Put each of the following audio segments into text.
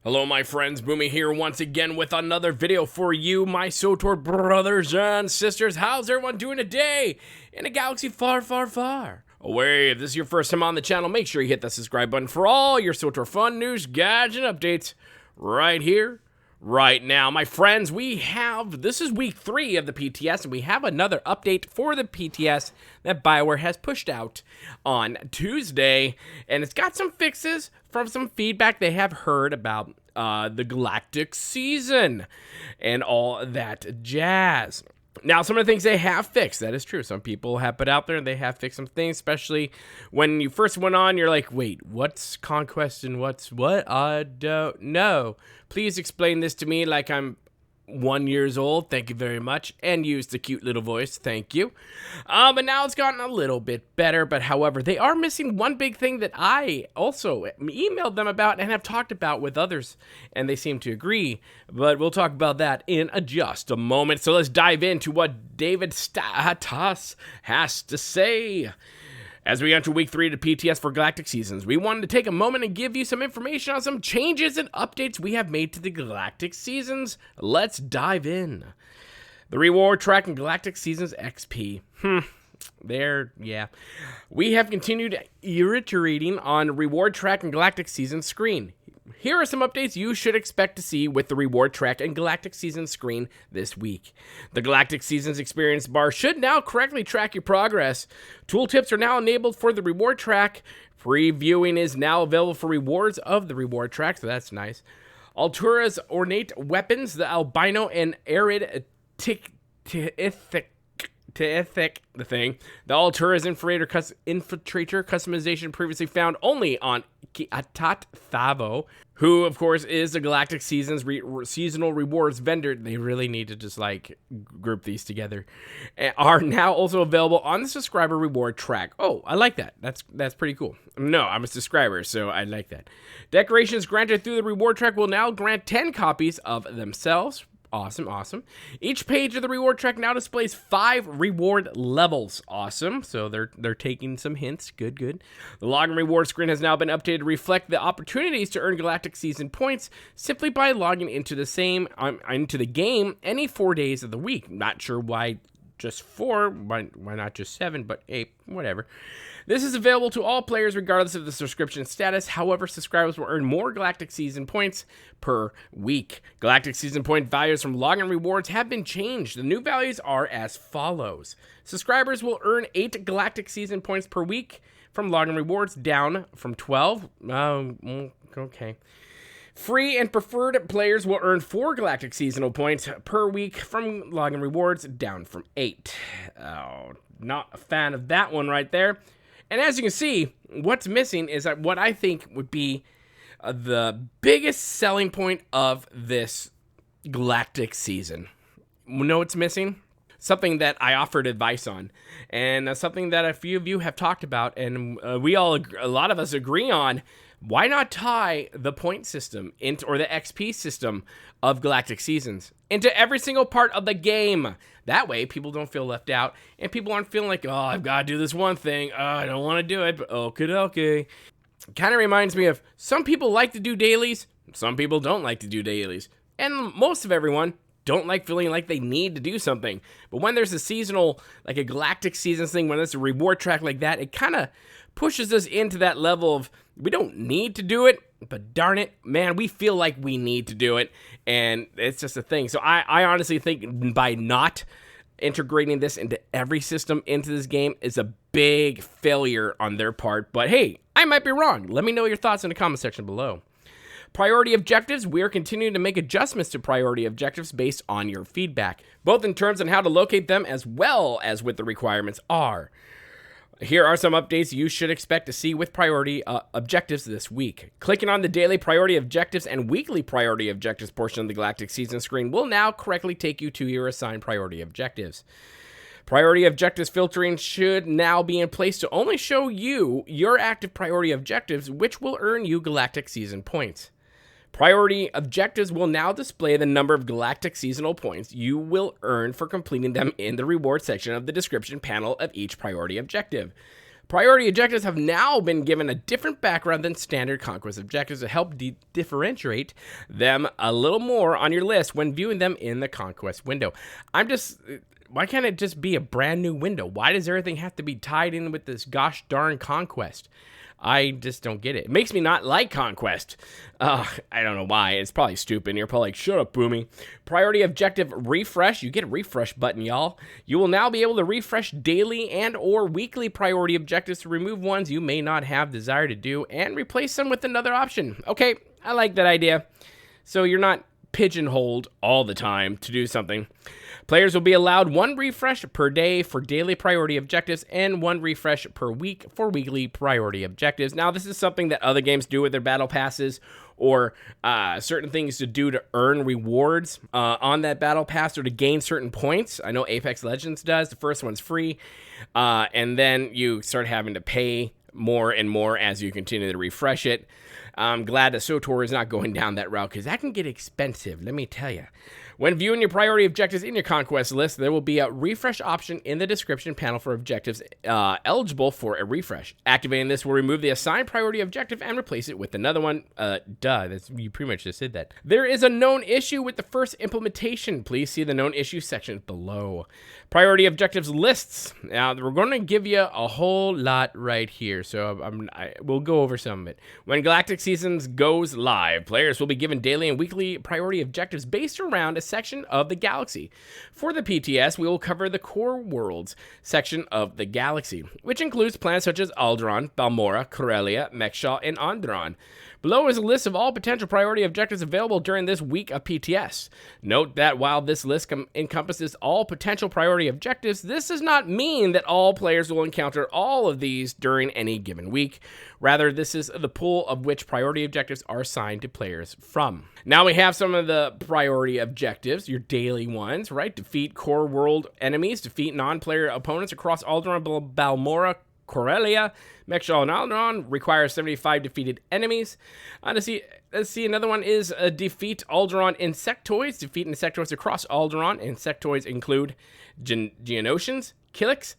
Hello my friends, Boomy here once again with another video for you, my Swtor brothers and sisters. How's everyone doing today in a galaxy far, far, far away? If this is your first time on the channel, make sure you hit the subscribe button for all your Swtor fun news, gadget updates right here, right now. My friends, this is week 3 of the PTS, and we have another update for the PTS that BioWare has pushed out on Tuesday, and it's got some fixes from some feedback they have heard about the Galactic Season and all that jazz. Now, some of the things they have fixed, that is true. Some people have put out there and they have fixed some things, especially when you first went on, you're like, wait, what's Conquest and what's what? I don't know. Please explain this to me like I'm 1 year old. Thank you very much. And use the cute little voice. Thank you. But now it's gotten a little bit better. But however, they are missing one big thing that I also emailed them about and have talked about with others. And they seem to agree. But we'll talk about that in just a moment. So let's dive into what David Status has to say. As we enter week 3 to PTS for Galactic Seasons, we wanted to take a moment and give you some information on some changes and updates we have made to the Galactic Seasons. Let's dive in. The reward track in Galactic Seasons XP. Yeah. We have continued iterating on reward track and Galactic Seasons screen. Here are some updates you should expect to see with the reward track and Galactic Seasons screen this week. The Galactic Seasons experience bar should now correctly track your progress. Tooltips are now enabled for the reward track. Previewing is now available for rewards of the reward track, so that's nice. Altura's ornate weapons, the albino and arid the Altura's infiltrator customization previously found only on Atat Thavo, who of course is the Galactic Seasons seasonal rewards vendor. They really need to just like group these together. Are now also available on the subscriber reward track. Oh, I like that. That's pretty cool. No, I'm a subscriber, so I like that. Decorations granted through the reward track will now grant 10 copies of themselves. Awesome, awesome. Each page of the reward track now displays 5 reward levels. Awesome. So they're taking some hints. Good, good. The login reward screen has now been updated to reflect the opportunities to earn Galactic Season points simply by logging into the game any 4 days of the week. Not sure why just 4, why not just 7, but 8, whatever. This is available to all players regardless of the subscription status. However, subscribers will earn more Galactic Season points per week. Galactic Season point values from login rewards have been changed. The new values are as follows. Subscribers will earn 8 Galactic Season points per week from login rewards, down from 12. Okay. Free and preferred players will earn 4 Galactic Seasonal points per week from login rewards, down from 8. Oh, not a fan of that one right there. And as you can see, what's missing is what I think would be the biggest selling point of this Galactic Season. You know what's missing? Something that I offered advice on, and something that a few of you have talked about, and a lot of us agree on. Why not tie the point system or the XP system of Galactic Seasons into every single part of the game? That way, people don't feel left out, and people aren't feeling like, oh, I've got to do this one thing. Oh, I don't want to do it, but okay. Kind of reminds me of some people like to do dailies, some people don't like to do dailies, and most of everyone don't like feeling like they need to do something. But when there's a seasonal, like a Galactic Seasons thing, when there's a reward track like that, it kind of pushes us into that level of we don't need to do it, but darn it, man, we feel like we need to do it, and it's just a thing. So I honestly think by not integrating this into every system into this game is a big failure on their part. But hey, I might be wrong. Let me know your thoughts in the comment section below. Priority objectives, we are continuing to make adjustments to priority objectives based on your feedback, both in terms of how to locate them as well as what the requirements are. Here are some updates you should expect to see with priority objectives this week. Clicking on the daily priority objectives and weekly priority objectives portion of the Galactic Season screen will now correctly take you to your assigned priority objectives. Priority objectives filtering should now be in place to only show you your active priority objectives, which will earn you Galactic Season points. Priority objectives will now display the number of Galactic Seasonal points you will earn for completing them in the reward section of the description panel of each priority objective. Priority objectives have now been given a different background than standard conquest objectives to help differentiate them a little more on your list when viewing them in the conquest window. Why can't it just be a brand new window? Why does everything have to be tied in with this gosh darn conquest? I just don't get it. It makes me not like Conquest. I don't know why. It's probably stupid. And you're probably like, shut up, Boomy. Priority objective refresh. You get a refresh button, y'all. You will now be able to refresh daily and or weekly priority objectives to remove ones you may not have desire to do and replace them with another option. Okay, I like that idea. So you're not pigeonholed all the time to do something. Players will be allowed 1 refresh per day for daily priority objectives and 1 refresh per week for weekly priority objectives. Now, this is something that other games do with their battle passes or certain things to do to earn rewards on that battle pass or to gain certain points. I know Apex Legends does. The first one's free, and then you start having to pay more and more as you continue to refresh it. I'm glad that Swtor is not going down that route because that can get expensive, let me tell you. When viewing your priority objectives in your conquest list, there will be a refresh option in the description panel for objectives eligible for a refresh. Activating this will remove the assigned priority objective and replace it with another one. You pretty much just said that. There is a known issue with the first implementation. Please see the known issue section below. Priority objectives lists. Now, we're going to give you a whole lot right here, so we'll go over some of it. When Galactic Seasons goes live, players will be given daily and weekly priority objectives based around a section of the galaxy. For the PTS, we will cover the core worlds section of the galaxy, which includes planets such as Alderaan, Balmorra, Corellia, Mexshaw, and Onderon. Below is a list of all potential priority objectives available during this week of PTS. Note that while this list encompasses all potential priority objectives, this does not mean that all players will encounter all of these during any given week. Rather, this is the pool of which priority objectives are assigned to players from. Now we have some of the priority objectives, your daily ones, right? Defeat core world enemies, defeat non-player opponents across Alderaan, Balmorra, Corellia, Mexshaw, and Alderaan. Requires 75 defeated enemies. Let's see, another one is defeat Alderaan insectoids. Defeat insectoids across Alderaan. Insectoids include Geonosians, Killiks,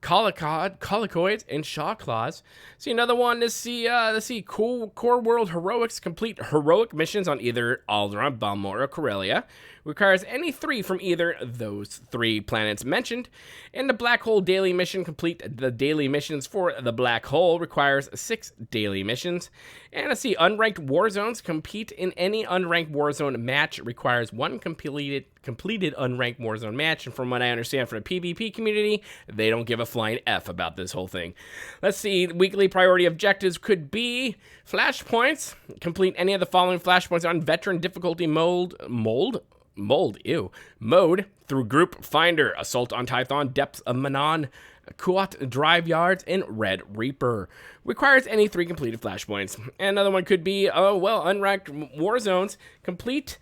Colicoids, and Shawclaws. See, another one is let's see, Core World Heroics. Complete heroic missions on either Alderaan, Balmorra, or Corellia. Requires any 3 from either of those 3 planets mentioned. And the Black Hole Daily Mission. Complete the daily missions for the Black Hole. Requires 6 daily missions. And let's see, Unranked Warzones. Compete in any Unranked Warzone match. Requires 1 completed Unranked Warzone match. And from what I understand from the PvP community, they don't give a flying F about this whole thing. Let's see, weekly priority objectives could be flashpoints. Complete any of the following flashpoints on veteran difficulty mode through Group Finder, Assault on Tython, Depths of Manon, Kuat Drive Yards, and Red Reaper. Requires any 3 completed flashpoints. And another one could be, Unranked Warzones. Compete.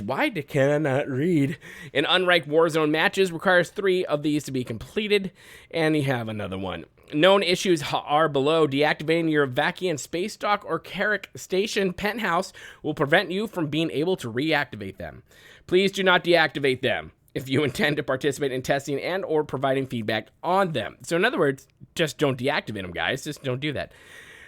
Why can I not read? In Unranked Warzone matches, requires 3 of these to be completed. And you have another one. Known issues are below. Deactivating your Vakian space dock or Carrick Station penthouse will prevent you from being able to reactivate them. Please do not deactivate them if you intend to participate in testing and or providing feedback on them. So in other words, just don't deactivate them, guys. Just don't do that.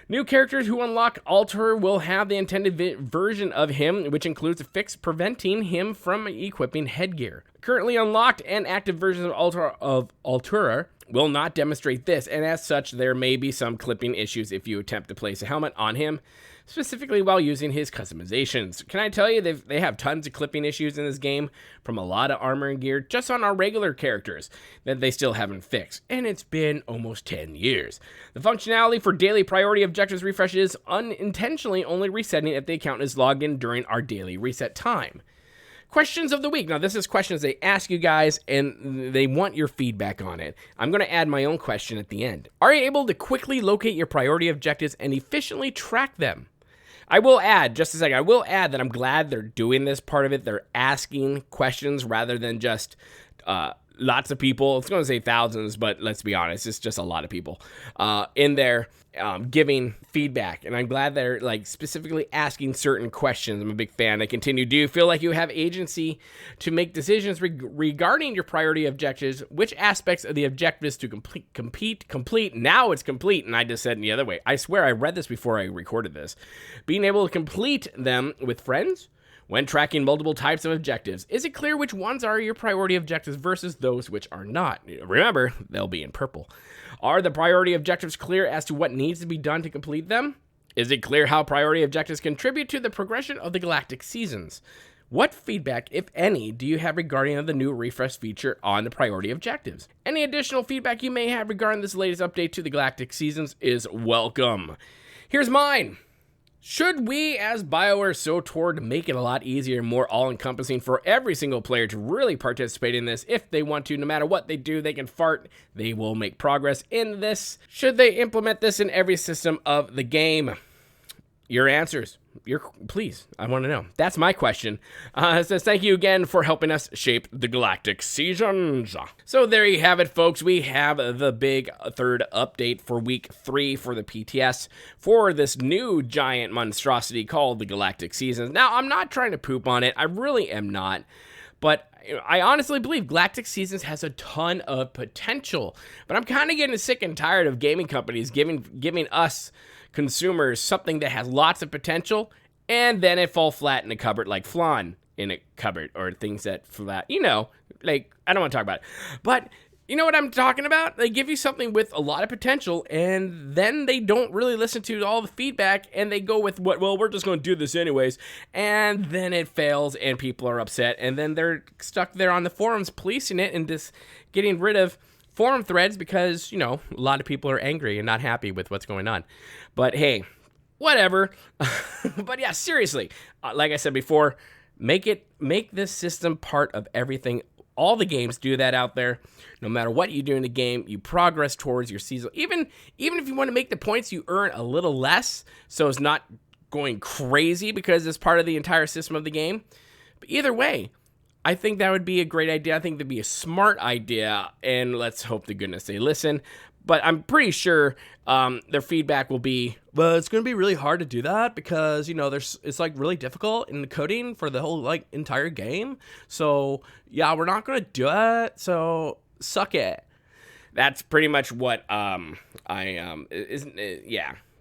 New characters who unlock Alter will have the intended version of him, which includes a fix preventing him from equipping headgear. Currently unlocked and active versions of Altura will not demonstrate this, and as such, there may be some clipping issues if you attempt to place a helmet on him, specifically while using his customizations. Can I tell you, they have tons of clipping issues in this game from a lot of armor and gear just on our regular characters that they still haven't fixed, and it's been almost 10 years. The functionality for daily priority objectives refreshes unintentionally only resetting if the account is logged in during our daily reset time. Questions of the week. Now, this is questions they ask you guys, and they want your feedback on it. I'm going to add my own question at the end. Are you able to quickly locate your priority objectives and efficiently track them? I will add, just a second, I will add that I'm glad they're doing this part of it. They're asking questions rather than just lots of people. It's going to say thousands, but let's be honest, it's just a lot of people in there giving feedback. And I'm glad they're like specifically asking certain questions. I'm a big fan. They continue. Do you feel like you have agency to make decisions regarding your priority objectives? Which aspects of the objectives to complete? Now it's complete. And I just said the other way. I swear I read this before I recorded this. Being able to complete them with friends when tracking multiple types of objectives. Is it clear which ones are your priority objectives versus those which are not? Remember, they'll be in purple. Are the priority objectives clear as to what needs to be done to complete them? Is it clear how priority objectives contribute to the progression of the Galactic Seasons? What feedback, if any, do you have regarding the new refresh feature on the priority objectives? Any additional feedback you may have regarding this latest update to the Galactic Seasons is welcome. Here's mine. Should we, as BioWare Swtor, make it a lot easier and more all-encompassing for every single player to really participate in this if they want to? No matter what they do, they can fart, they will make progress in this. Should they implement this in every system of the game? Your answers. Please, I want to know. That's my question. It says, thank you again for helping us shape the Galactic Seasons. So there you have it, folks. We have the big third update for week 3 for the PTS for this new giant monstrosity called the Galactic Seasons. Now, I'm not trying to poop on it. I really am not. But I honestly believe Galactic Seasons has a ton of potential. But I'm kind of getting sick and tired of gaming companies giving us consumers something that has lots of potential, and then it fall flat in a cupboard like flan in a cupboard, or things that flat, like, I don't want to talk about it. But you know what I'm talking about? They give you something with a lot of potential, and then they don't really listen to all the feedback, and they go with well, we're just going to do this anyways, and then it fails, and people are upset, and then they're stuck there on the forums policing it and just getting rid of forum threads because, a lot of people are angry and not happy with what's going on. But hey, whatever. But yeah, seriously, like I said before, make this system part of everything. All the games do that out there. No matter what you do in the game, you progress towards your season. Even if you want to make the points you earn a little less, so it's not going crazy because it's part of the entire system of the game. But either way, I think that would be a great idea. I think that'd be a smart idea, and let's hope to goodness they listen. But I'm pretty sure their feedback will be, well, it's going to be really hard to do that because, it's like really difficult in the coding for the whole like entire game. So yeah, we're not going to do it. So suck it. That's pretty much what yeah.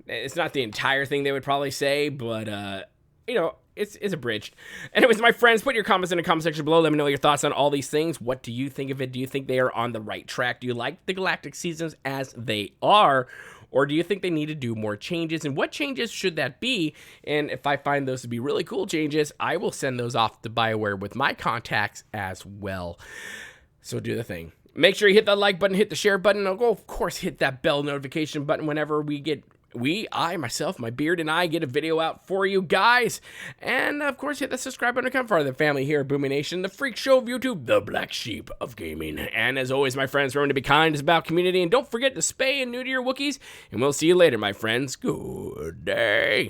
It's not the entire thing they would probably say, but it's abridged. Anyways, my friends, put your comments in the comment section below. Let me know your thoughts on all these things. What do you think of it? Do you think they are on the right track? Do you like the Galactic Seasons as they are? Or do you think they need to do more changes? And what changes should that be? And if I find those to be really cool changes, I will send those off to BioWare with my contacts as well. So do the thing. Make sure you hit that like button, hit the share button. And of course, hit that bell notification button whenever I, myself, my beard, and I get a video out for you guys. And, of course, hit the subscribe button to become part of the family here at Boomy Nation, the freak show of YouTube, the black sheep of gaming. And, as always, my friends, remember to be kind, it's about community, and don't forget to spay and neuter your Wookiees. And we'll see you later, my friends. Good day.